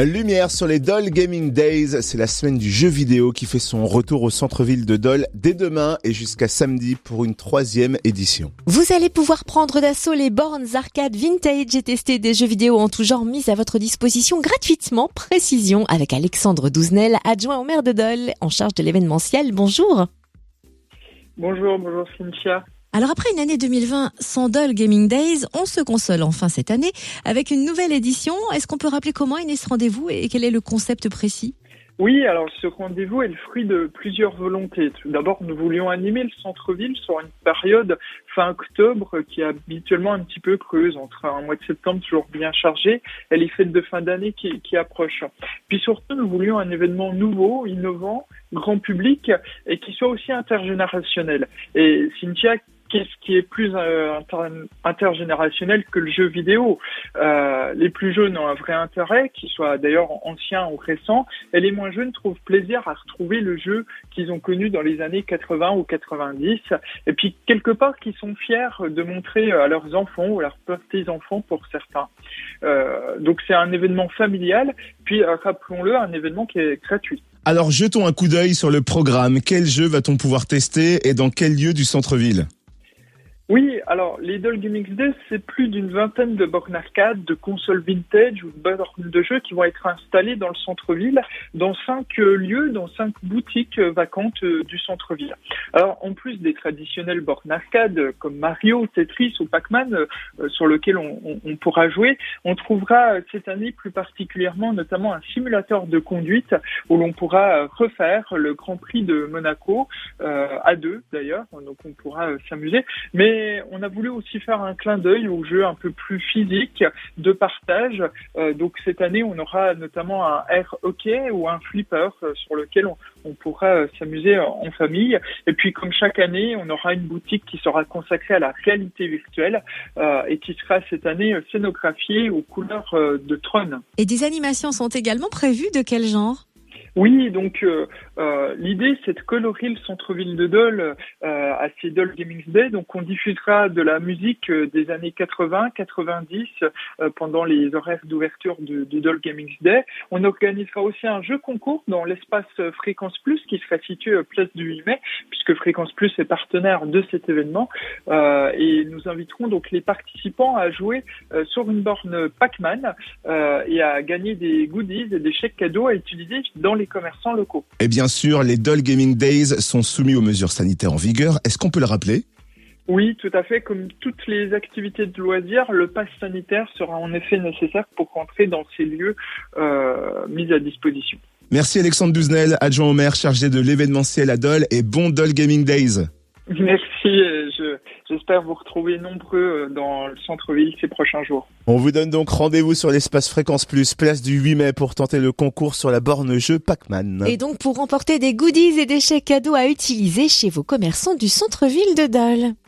Lumière sur les Dole Gaming Days, c'est la semaine du jeu vidéo qui fait son retour au centre-ville de Dole dès demain et jusqu'à samedi pour une 3e édition. Vous allez pouvoir prendre d'assaut les bornes arcade vintage et tester des jeux vidéo en tout genre mis à votre disposition gratuitement. Précision avec Alexandre Douzenel, adjoint au maire de Dole, en charge de l'événementiel. Bonjour. Bonjour Cynthia. Alors après une année 2020 sans Dole Gaming Days, on se console enfin cette année avec une nouvelle édition. Est-ce qu'on peut rappeler comment est né ce rendez-vous et quel est le concept précis ? Oui, alors ce rendez-vous est le fruit de plusieurs volontés. Tout d'abord, nous voulions animer le centre-ville sur une période fin octobre qui est habituellement un petit peu creuse, entre un mois de septembre toujours bien chargé et les fêtes de fin d'année qui approchent. Puis surtout, nous voulions un événement nouveau, innovant, grand public et qui soit aussi intergénérationnel. Et Cynthia, qu'est-ce qui est plus intergénérationnel que le jeu vidéo ? Les plus jeunes ont un vrai intérêt, qu'ils soient d'ailleurs anciens ou récents, et les moins jeunes trouvent plaisir à retrouver le jeu qu'ils ont connu dans les années 80 ou 90, et puis quelque part qu'ils sont fiers de montrer à leurs enfants ou à leurs petits-enfants pour certains. Donc c'est un événement familial, puis rappelons-le, un événement qui est gratuit. Alors jetons un coup d'œil sur le programme. Quel jeu va-t-on pouvoir tester et dans quel lieu du centre-ville ? Oui, alors les Dole Gaming Days, c'est plus d'une vingtaine de bornes arcade, de consoles vintage ou de bornes de jeux qui vont être installées dans le centre-ville, dans 5 lieux, dans 5 boutiques vacantes du centre-ville. Alors en plus des traditionnelles bornes arcade comme Mario, Tetris ou Pac-Man, sur lesquelles on pourra jouer, on trouvera cette année plus particulièrement notamment un simulateur de conduite où l'on pourra refaire le Grand Prix de Monaco, à 2 d'ailleurs, donc on pourra s'amuser, mais on a voulu aussi faire un clin d'œil aux jeux un peu plus physiques, de partage. Donc cette année, on aura notamment un air hockey ou un flipper sur lequel on pourra s'amuser en famille. Et puis comme chaque année, on aura une boutique qui sera consacrée à la réalité virtuelle et qui sera cette année scénographiée aux couleurs de Tron. Et des animations sont également prévues, de quel genre ? Oui, donc l'idée c'est de colorer le centre-ville de Dole à ces Dole Gaming Day. Donc on diffusera de la musique des années 80, 90 pendant les horaires d'ouverture du Dole Gaming Day. On organisera aussi un jeu concours dans l'espace Fréquence Plus qui sera situé place du 8 mai, puisque Fréquence Plus est partenaire de cet événement. Et nous inviterons donc les participants à jouer sur une borne Pac-Man et à gagner des goodies et des chèques cadeaux à utiliser dans les commerçants locaux. Et bien sûr, les Dole Gaming Days sont soumis aux mesures sanitaires en vigueur. Est-ce qu'on peut le rappeler ? Oui, tout à fait. Comme toutes les activités de loisirs, le pass sanitaire sera en effet nécessaire pour rentrer dans ces lieux mis à disposition. Merci Alexandre Douzenel, adjoint au maire chargé de l'événementiel à Dole et bon Dole Gaming Days. Merci, j'espère vous retrouver nombreux dans le centre-ville ces prochains jours. On vous donne donc rendez-vous sur l'espace Fréquence Plus, place du 8 mai pour tenter le concours sur la borne jeu Pac-Man. Et donc pour remporter des goodies et des chèques cadeaux à utiliser chez vos commerçants du centre-ville de Dole.